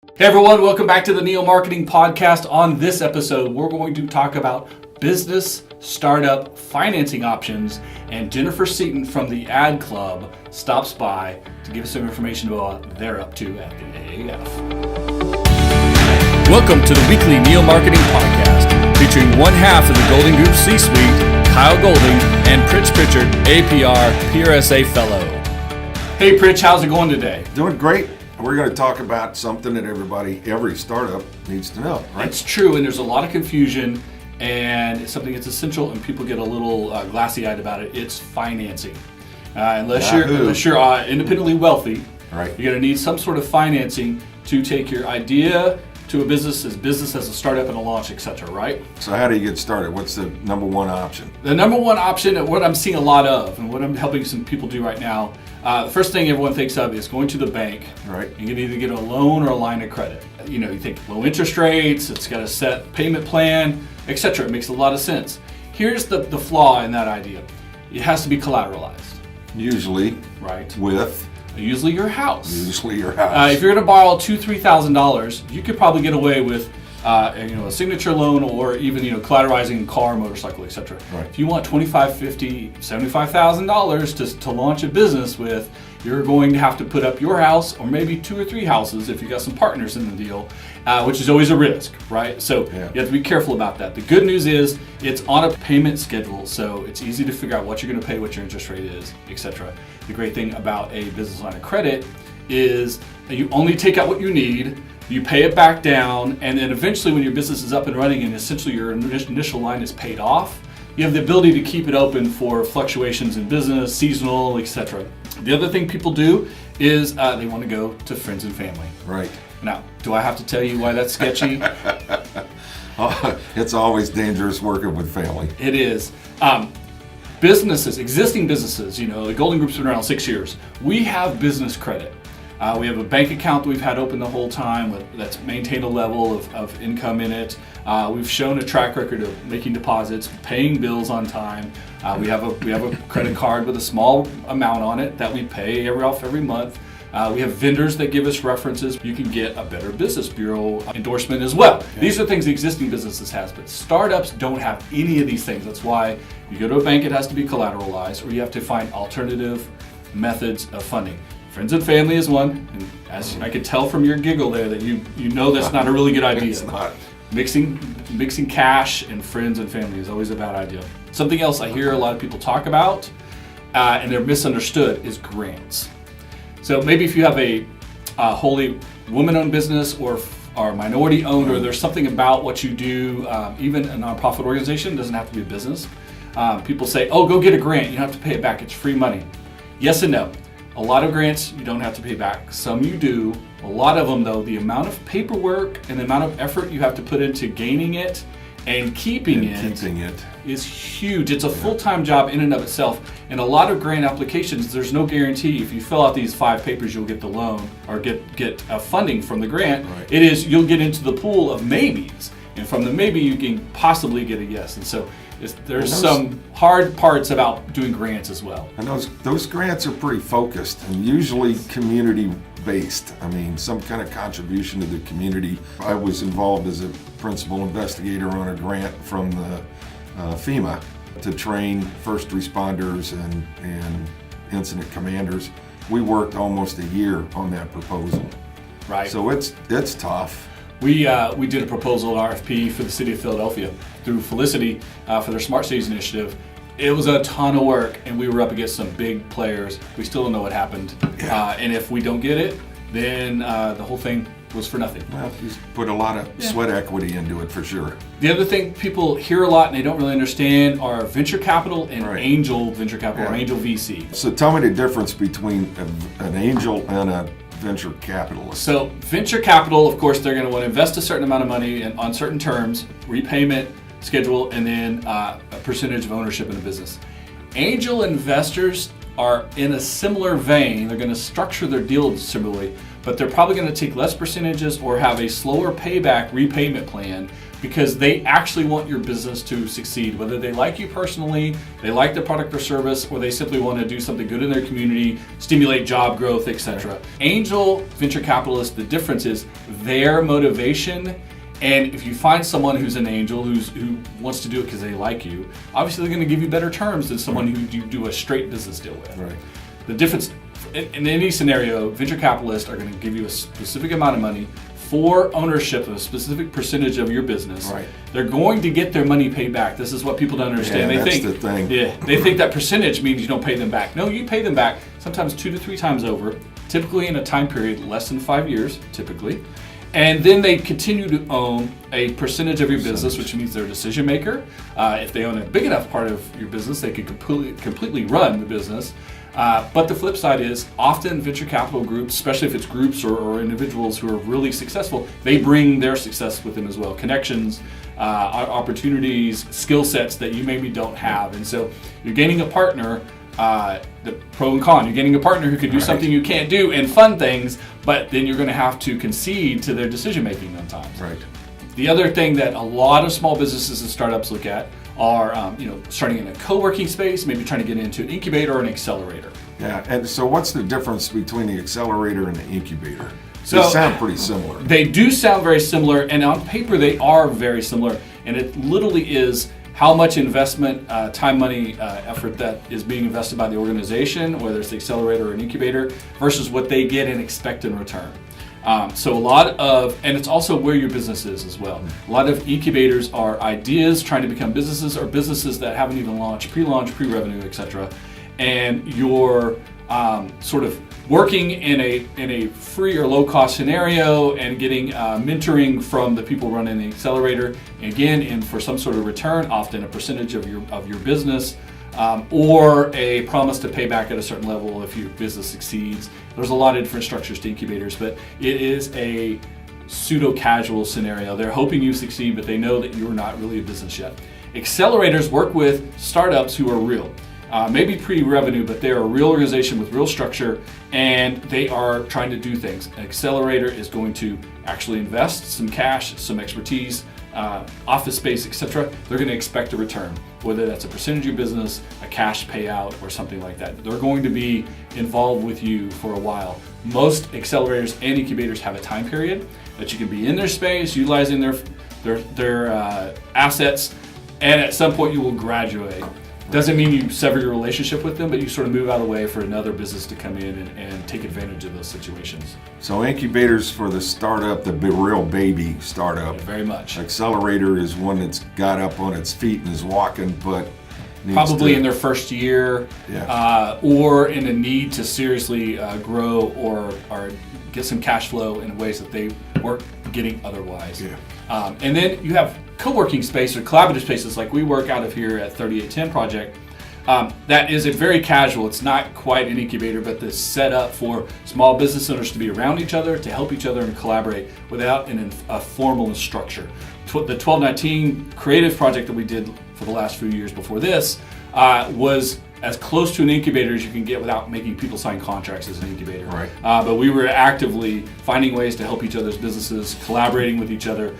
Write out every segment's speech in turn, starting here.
Hey everyone, welcome back to the Neo Marketing Podcast. On this episode, we're going to talk about business startup financing options, and Jennifer Seaton from the Ad Club stops by to give us some information about what they're up to at the AAF. Welcome to the weekly Neo Marketing Podcast, featuring one half of the Golden Group C-Suite, Kyle Golding, and Pritch Pritchard, APR PRSA Fellow. Hey Pritch, how's it going today? Doing great. We're going to talk about something that every startup needs to know, right? It's true, and there's a lot of confusion, and it's something that's essential, and people get a little glassy-eyed about it. It's financing. Unless you're independently wealthy, right, you're going to need some sort of financing to take your idea to a business as a startup and a launch, etc., right? So how do you get started? What's the number one option? The number one option, what I'm seeing a lot of, and what I'm helping some people do right now, the first thing everyone thinks of is going to the bank. Right. You can either get a loan or a line of credit. You know, you think low interest rates, it's got a set payment plan, etc. It makes a lot of sense. Here's the flaw in that idea. It has to be collateralized. Usually. Right. Usually your house. If you're going to borrow $2,000-$3,000, you could probably get away with a signature loan, or even collateralizing a car, motorcycle, etc. Right. If you want $25,000, $50,000, $75,000 to launch a business with, you're going to have to put up your house, or maybe 2 or 3 houses if you got some partners in the deal, which is always a risk, right? So You have to be careful about that. The good news is it's on a payment schedule, so it's easy to figure out what you're going to pay, what your interest rate is, etc. The great thing about a business line of credit is that you only take out what you need, you pay it back down, and then eventually when your business is up and running and essentially your initial line is paid off, you have the ability to keep it open for fluctuations in business, seasonal, etc. The other thing people do is they want to go to friends and family. Right. Now, do I have to tell you why that's sketchy? It's always dangerous working with family. It is. Existing businesses, the Golden Group's been around 6 years. We have business credit. We have a bank account that we've had open the whole time that's maintained a level of income in it. We've shown a track record of making deposits, paying bills on time. We have a credit card with a small amount on it that we pay off every month. We have vendors that give us references. You can get a Better Business Bureau endorsement as well. Okay. These are things the existing businesses has, but startups don't have any of these things. That's why you go to a bank, it has to be collateralized, or you have to find alternative methods of funding. Friends and family is one, and as I could tell from your giggle there that you know that's not a really good idea. It's not. Mixing cash and friends and family is always a bad idea. Something else I hear a lot of people talk about, and they're misunderstood, is grants. So maybe if you have a wholly woman-owned business or minority-owned, or there's something about what you do, even a nonprofit organization, doesn't have to be a business. People say, oh, go get a grant, you don't have to pay it back, it's free money. Yes and no. A lot of grants you don't have to pay back. Some you do. A lot of them, though, the amount of paperwork and the amount of effort you have to put into gaining it and keeping it is huge. It's a full-time job in and of itself. And a lot of grant applications, there's no guarantee if you fill out these 5 papers you'll get the loan or get funding from the grant. Right. It is you'll get into the pool of maybes, and from the maybe you can possibly get a yes. And so there's some hard parts about doing grants as well. And those grants are pretty focused and usually community-based. I mean, some kind of contribution to the community. I was involved as a principal investigator on a grant from the FEMA to train first responders and incident commanders. We worked almost a year on that proposal. Right. So it's tough. We did a proposal, an RFP for the city of Philadelphia through Felicity for their Smart Cities initiative. It was a ton of work, and we were up against some big players. We still don't know what happened. And if we don't get it, then the whole thing was for nothing. Well, you put a lot of sweat equity into it for sure. The other thing people hear a lot and they don't really understand are venture capital and angel venture capital or angel VC. So tell me the difference between an angel and a venture capitalist. So venture capital, of course, they're going to want to invest a certain amount of money on certain terms, repayment schedule, and then a percentage of ownership in the business. Angel investors are in a similar vein. They're going to structure their deal similarly, but they're probably going to take less percentages or have a slower payback repayment plan because they actually want your business to succeed, whether they like you personally, they like the product or service, or they simply want to do something good in their community, stimulate job growth, etc. Angel venture capitalists, the difference is their motivation. And if you find someone who's an angel who wants to do it because they like you, obviously they're going to give you better terms than someone who you do a straight business deal with. Right. The difference in any scenario, venture capitalists are going to give you a specific amount of money for ownership of a specific percentage of your business. Right. They're going to get their money paid back. This is what people don't understand. Yeah, they that's think the thing. Yeah, they think that percentage means you don't pay them back. No, you pay them back sometimes 2 to 3 times over, typically in a time period less than 5 years, typically. And then they continue to own a percentage of your business, which means they're a decision maker. If they own a big enough part of your business, they could completely run the business. But the flip side is often venture capital groups, especially if it's groups or individuals who are really successful, they bring their success with them as well. Connections, opportunities, skill sets that you maybe don't have. And so you're gaining a partner, the pro and con. You're getting a partner who could do something you can't do and fun things, but then you're going to have to concede to their decision making sometimes. Right. The other thing that a lot of small businesses and startups look at are starting in a co-working space, maybe trying to get into an incubator or an accelerator. Yeah, and so what's the difference between the accelerator and the incubator? So, they sound pretty similar. They do sound very similar, and on paper they are very similar, and it literally is how much investment, time, money, effort that is being invested by the organization, whether it's the accelerator or an incubator, versus what they get and expect in return. So a lot of, and it's also where your business is as well. A lot of incubators are ideas trying to become businesses, or businesses that haven't even launched, pre-launch, pre-revenue, etc. And you're sort of working in a free or low-cost scenario and getting mentoring from the people running the accelerator. Again, and for some sort of return, often a percentage of your business. Or a promise to pay back at a certain level if your business succeeds. There's a lot of different structures to incubators, but it is a pseudo-casual scenario. They're hoping you succeed, but they know that you're not really a business yet. Accelerators work with startups who are real. Maybe pre-revenue, but they're a real organization with real structure, and they are trying to do things. An accelerator is going to actually invest some cash, some expertise, office space, etc. They're going to expect a return, whether that's a percentage of your business, a cash payout, or something like that. They're going to be involved with you for a while. Most accelerators and incubators have a time period that you can be in their space, utilizing their assets, and at some point you will graduate. Doesn't mean you sever your relationship with them, but you sort of move out of the way for another business to come in and take advantage of those situations. So incubators for the startup, the real baby startup. Yeah, very much. Accelerator is one that's got up on its feet and is walking, but probably in their first year, or in a need to seriously grow or get some cash flow in ways that they weren't getting otherwise. Yeah. And then you have co-working space or collaborative spaces like we work out of here at 3810 Project. That is a very casual, it's not quite an incubator, but it's set up for small business owners to be around each other, to help each other and collaborate without a formal structure. The 1219 creative project that we did for the last few years before this was as close to an incubator as you can get without making people sign contracts as an incubator. Right. But we were actively finding ways to help each other's businesses, collaborating with each other,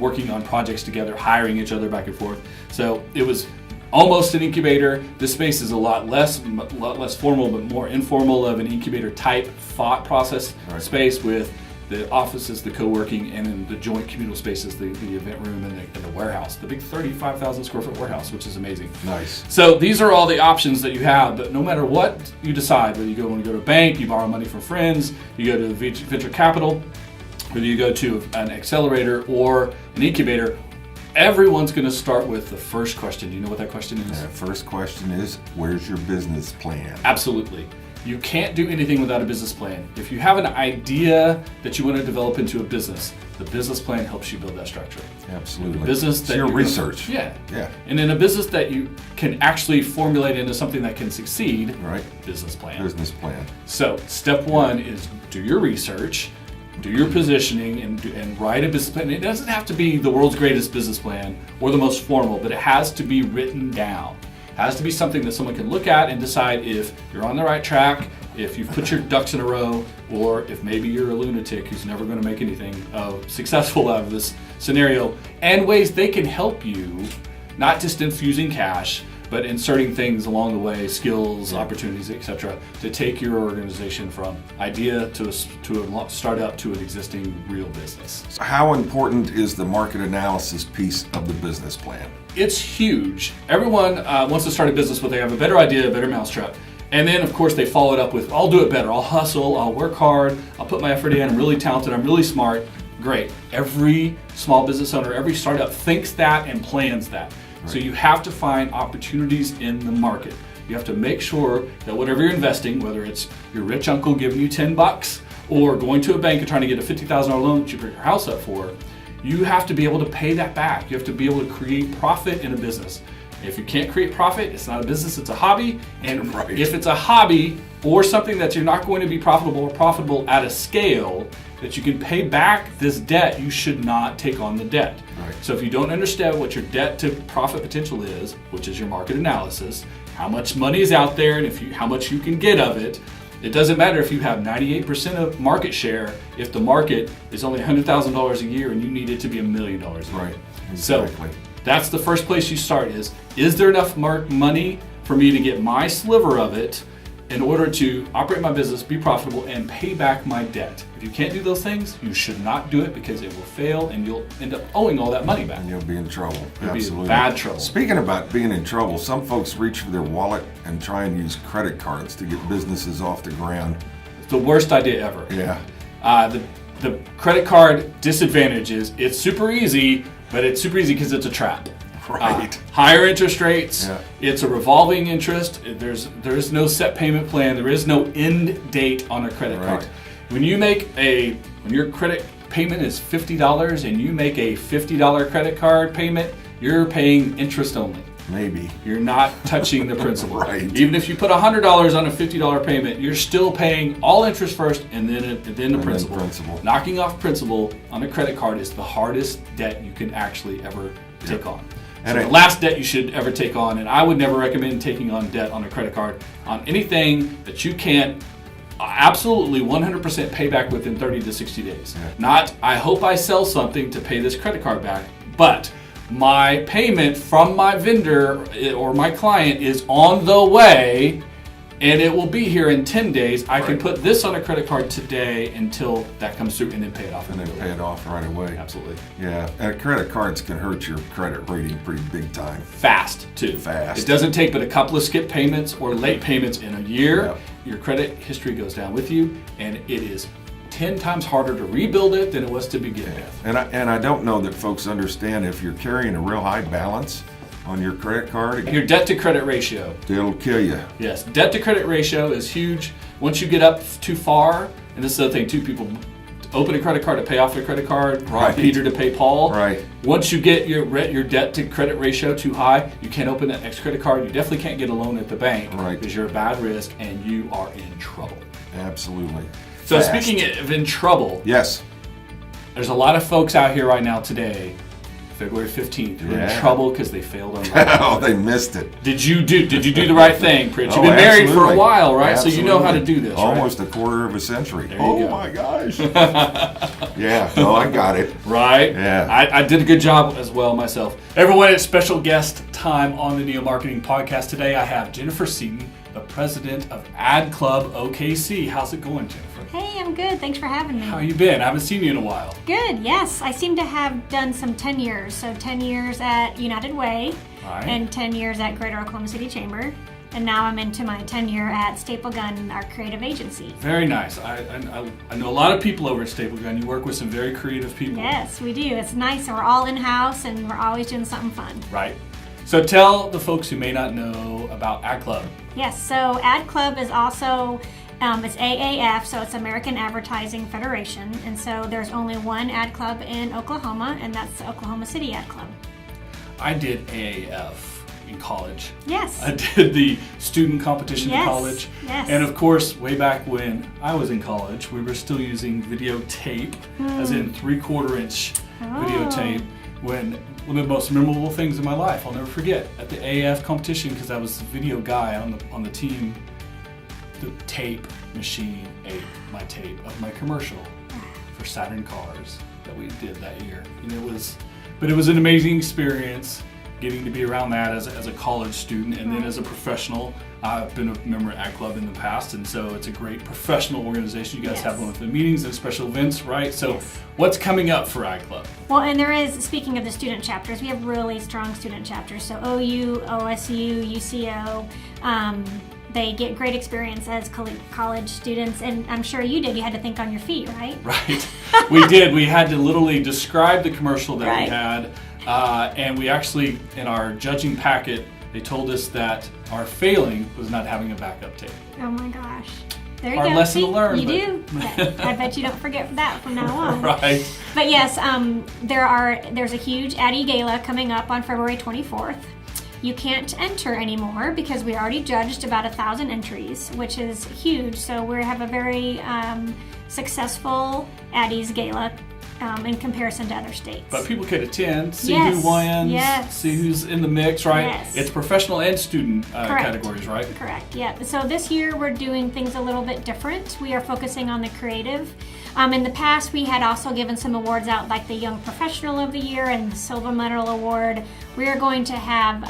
working on projects together, hiring each other back and forth. So it was almost an incubator. This space is a lot less formal, but more informal of an incubator type thought process space with the offices, the co-working, and then the joint communal spaces, the event room and the warehouse, the big 35,000 square foot warehouse, which is amazing. Nice. So these are all the options that you have, but no matter what you decide, whether you want to go to a bank, you borrow money from friends, you go to venture capital, whether you go to an accelerator or an incubator, everyone's going to start with the first question. Do you know what that question is? The first question is, where's your business plan? Absolutely. You can't do anything without a business plan. If you have an idea that you want to develop into a business, the business plan helps you build that structure. Absolutely. Business that it's your research. Yeah. Yeah. And in a business that you can actually formulate into something that can succeed, Right. Business plan. Business plan. So step one is do your research, do your positioning, and write a business plan. It doesn't have to be the world's greatest business plan or the most formal, but it has to be written down. It has to be something that someone can look at and decide if you're on the right track, if you've put your ducks in a row, or if maybe you're a lunatic who's never going to make anything successful out of this scenario, and ways they can help you, not just infusing cash, but inserting things along the way, skills, opportunities, etc., to take your organization from idea to a startup to an existing real business. How important is the market analysis piece of the business plan? It's huge. Everyone wants to start a business, but they have a better idea, a better mousetrap. And then, of course, they follow it up with, I'll do it better. I'll hustle. I'll work hard. I'll put my effort in. I'm really talented. I'm really smart. Great. Every small business owner, every startup thinks that and plans that. Right. So you have to find opportunities in the market. You have to make sure that whatever you're investing, whether it's your rich uncle giving you $10 or going to a bank and trying to get a $50,000 loan that you put your house up for, you have to be able to pay that back. You have to be able to create profit in a business. If you can't create profit, it's not a business, it's a hobby. And right. If it's a hobby or something that you're not going to be profitable at a scale that you can pay back this debt, you should not take on the debt. Right. So if you don't understand what your debt to profit potential is, which is your market analysis, how much money is out there and how much you can get of it, it doesn't matter if you have 98% of market share if the market is only $100,000 a year and you need it to be $1 million a year. Right, exactly. So that's the first place you start is there enough money for me to get my sliver of it in order to operate my business, be profitable, and pay back my debt? If you can't do those things, you should not do it because it will fail and you'll end up owing all that money back. And you'll be in trouble. You'll Absolutely. be in bad trouble. Speaking about being in trouble, some folks reach for their wallet and try and use credit cards to get businesses off the ground. It's the worst idea ever. Yeah. The credit card disadvantage is it's super easy, but it's super easy because it's a trap. Right. Higher interest rates. Yeah. It's a revolving interest. There is no set payment plan. There is no end date on a credit card. When your credit payment is $50 and you make a $50 credit card payment, you're paying interest only. Maybe. You're not touching the principal. Right. Even if you put $100 on a $50 payment, you're still paying all interest first and then the principal. Knocking off principal on a credit card is the hardest debt you can actually ever take on. So the last debt you should ever take on, and I would never recommend taking on debt on a credit card on anything that you can't absolutely 100% pay back within 30 to 60 days. Yeah. Not, I hope I sell something to pay this credit card back, but my payment from my vendor or my client is on the way and it will be here in 10 days. I can put this on a credit card today until that comes through and then pay it off. And then pay it off right away. Absolutely. Yeah, and credit cards can hurt your credit rating pretty big time. Fast, too. Fast. It doesn't take but a couple of skip payments or late payments in a year. Yep. Your credit history goes down with you, and it is 10 times harder to rebuild it than it was to begin with. And I don't know that folks understand if you're carrying a real high balance on your credit card. Your debt to credit ratio. It'll kill you. Yes, debt to credit ratio is huge. Once you get up too far, and this is the other thing too, people open a credit card to pay off their credit card, rob Peter to pay Paul. Right. Once you get your debt to credit ratio too high, you can't open that next credit card. You definitely can't get a loan at the bank because you're a bad risk and you are in trouble. Absolutely. So speaking of in trouble, yes, there's a lot of folks out here right now today, February 15th, who are in trouble because they failed on life. Oh, they missed it. Did you do the right thing, Pritch? You've been married for a while, right? Absolutely. So you know how to do this, Almost a quarter of a century. There you go. My gosh. Yeah, no, I got it. Right? Yeah. I did a good job as well myself. Everyone, it's special guest time on the Neo Marketing Podcast. Today I have Jennifer Seaton, the president of Club OKC. How's it going, Jennifer? Hey, I'm good. Thanks for having me. How you been? I haven't seen you in a while. Good, yes. I seem to have done some 10 years. So 10 years at United Way and 10 years at Greater Oklahoma City Chamber. And now I'm into my tenure at Staple Gun, our creative agency. Very nice. I know a lot of people over at Staple Gun. You work with some very creative people. Yes, we do. It's nice. And we're all in-house and we're always doing something fun. Right. So tell the folks who may not know about Club. Yes, so Club is also, it's AAF, so it's American Advertising Federation. And so there's only one ad club in Oklahoma, and that's the Oklahoma City Ad Club. I did AAF in college. Yes. I did the student competition in college. Yes. And of course, way back when I was in college, we were still using videotape, as in 3/4 inch videotape, when one of the most memorable things in my life, I'll never forget, at the AAF competition, because I was the video guy on the team, the tape machine my tape of my commercial for Saturn Cars that we did that year. And it was an amazing experience getting to be around that as a college student, and then as a professional. I've been a member at Club in the past, and so it's a great professional organization. You guys have monthly meetings and special events, right? So what's coming up for Club? Well, and there is, speaking of the student chapters, we have really strong student chapters. So OU, OSU, UCO, they get great experience as college students, and I'm sure you did. You had to think on your feet, right? Right. We did. We had to literally describe the commercial that we had, and we actually, in our judging packet, they told us that our failing was not having a backup tape. Oh my gosh. There you our go. lesson learned. You do. I bet you don't forget that from now on. Right. But yes, there's a huge Addie Gala coming up on February 24th. You can't enter anymore because we already judged about 1,000 entries, which is huge. So we have a very successful Addie's Gala in comparison to other states. But people could attend, see who wins, see who's in the mix, right? Yes. It's professional and student categories, right? Correct, yeah. So this year we're doing things a little bit different. We are focusing on the creative. In the past, we had also given some awards out, like the Young Professional of the Year and the Silver Medal Award. We are going to have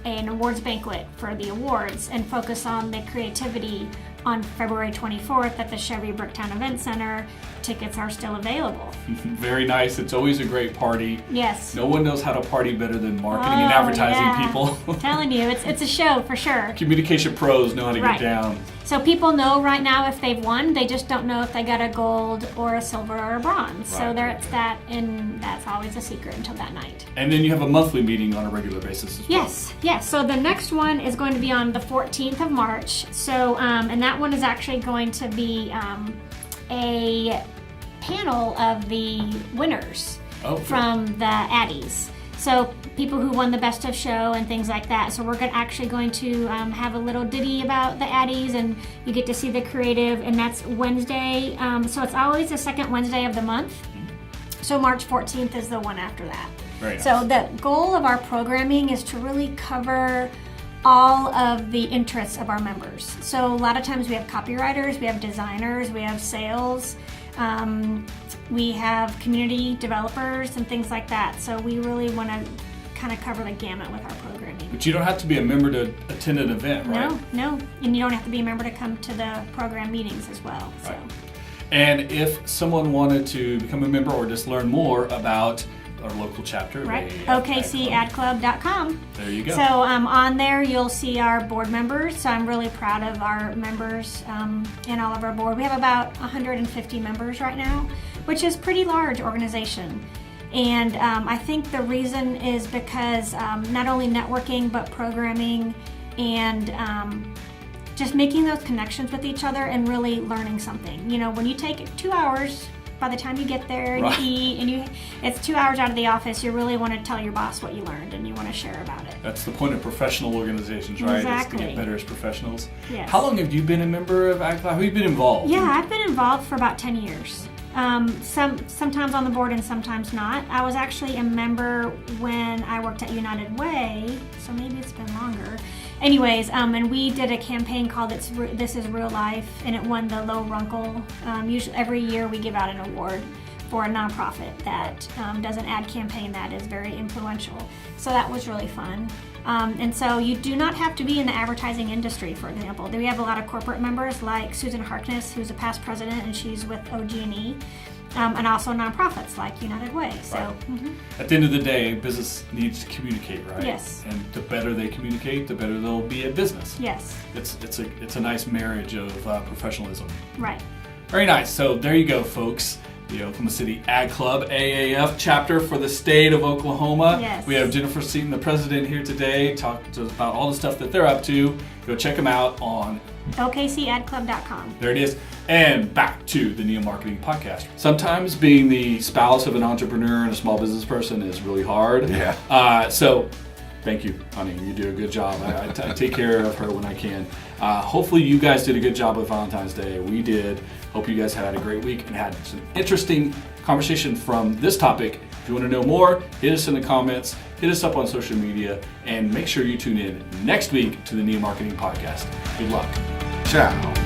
an awards banquet for the awards and focus on the creativity on February 24th at the Chevy Bricktown Event Center. Tickets are still available. Very nice. It's always a great party. Yes. No one knows how to party better than marketing and advertising people. I'm telling you, it's a show for sure. Communication pros know how to get down. So people know right now if they've won, they just don't know if they got a gold or a silver or a bronze. So it's that, and that's always a secret until that night. And then you have a monthly meeting on a regular basis as well. Yes. So the next one is going to be on the 14th of March. So, and that one is actually going to be a panel of the winners from the Addies. So people who won the best of show and things like that. So we're actually going to have a little ditty about the Addies, and you get to see the creative, and that's Wednesday. So it's always the second Wednesday of the month. So March 14th is the one after that. Very nice. So the goal of our programming is to really cover all of the interests of our members. So a lot of times we have copywriters, we have designers, we have sales, we have community developers and things like that. So we really want to kind of cover the gamut with our programming. But you don't have to be a member to attend an event, right? No. And you don't have to be a member to come to the program meetings as well. Right. And if someone wanted to become a member or just learn more about our local chapter, OKCAdClub.com. There you go. So on there you'll see our board members. So I'm really proud of our members and all of our board. We have about 150 members right now, which is a pretty large organization. And I think the reason is because not only networking, but programming and just making those connections with each other and really learning something. You know, when you take 2 hours, by the time you get there and you eat, and it's 2 hours out of the office, you really want to tell your boss what you learned and you want to share about it. That's the point of professional organizations, right? Exactly. Is to get better as professionals. Yes. How long have you been a member of AdClub? Have you been involved? Yeah, I've been involved for about 10 years. Sometimes on the board and sometimes not. I was actually a member when I worked at United Way, so maybe it's been longer. Anyways, and we did a campaign called This Is Real Life, and it won the Low Runkle. Usually every year we give out an award for a nonprofit that does an ad campaign that is very influential. So that was really fun. And so you do not have to be in the advertising industry, for example. We have a lot of corporate members like Susan Harkness, who's a past president, and she's with OG&E. And also nonprofits like United Way. So, At the end of the day, business needs to communicate, right? Yes. And the better they communicate, the better they'll be at business. Yes. It's a nice marriage of professionalism. Right. Very nice. So there you go, folks. The Oklahoma City Ad Club AAF chapter for the state of Oklahoma. Yes. We have Jennifer Seaton, the president, here today, talk to us about all the stuff that they're up to. Go check them out on OKCAdClub.com. There it is. And back to the Neo Marketing Podcast. Sometimes being the spouse of an entrepreneur and a small business person is really hard. Yeah. So thank you, honey. You do a good job. I take care of her when I can. Hopefully you guys did a good job with Valentine's Day. We did. Hope you guys had a great week and had some interesting conversation from this topic. If you want to know more, hit us in the comments, hit us up on social media, and make sure you tune in next week to the Neo Marketing Podcast. Good luck. Ciao.